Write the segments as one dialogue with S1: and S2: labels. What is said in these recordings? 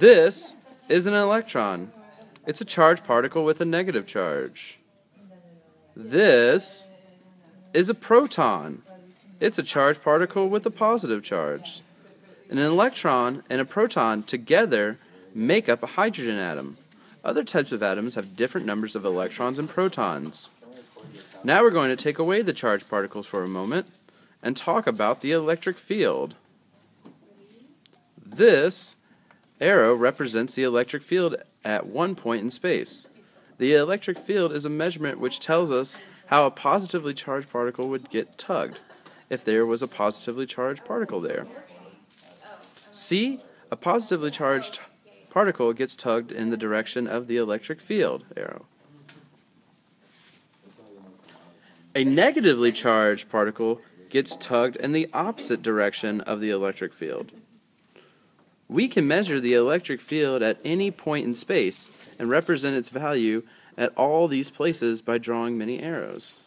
S1: This is an electron. It's a charged particle with a negative charge. This is a proton. It's a charged particle with a positive charge. And an electron and a proton together make up a hydrogen atom. Other types of atoms have different numbers of electrons and protons. Now we're going to take away the charged particles for a moment and talk about the electric field. This arrow represents the electric field at one point in space. The electric field is a measurement which tells us how a positively charged particle would get tugged if there was a positively charged particle there. See, a positively charged particle gets tugged in the direction of the electric field arrow. A negatively charged particle gets tugged in the opposite direction of the electric field. We can measure the electric field at any point in space and represent its value at all these places by drawing many arrows.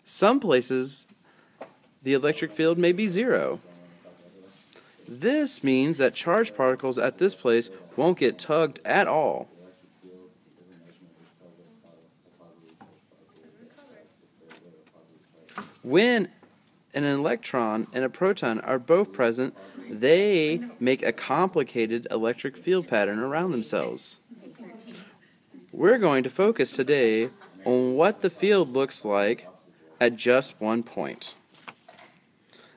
S1: Some places the electric field may be 0. This means that charged particles at this place won't get tugged at all. When an electron and a proton are both present, they make a complicated electric field pattern around themselves. We're going to focus today on what the field looks like at just one point.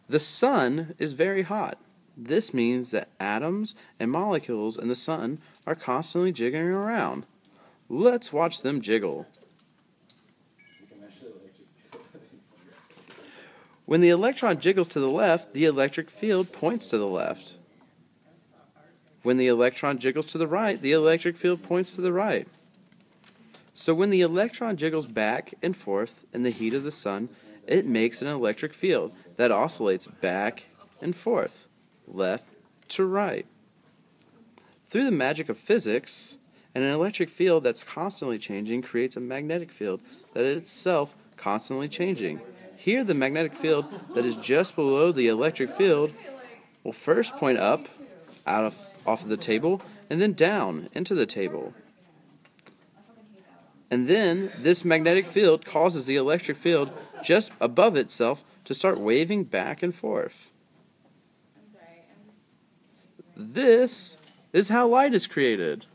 S1: The sun is very hot. This means that atoms and molecules in the sun are constantly jiggling around. Let's watch them jiggle. When the electron jiggles to the left, the electric field points to the left. When the electron jiggles to the right, the electric field points to the right. So when the electron jiggles back and forth in the heat of the sun, it makes an electric field that oscillates back and forth, left to right. Through the magic of physics, an electric field that's constantly changing creates a magnetic field that is itself constantly changing. Here, the magnetic field that is just below the electric field will first point up off of the table and then down into the table. And then this magnetic field causes the electric field just above itself to start waving back and forth. This is how light is created.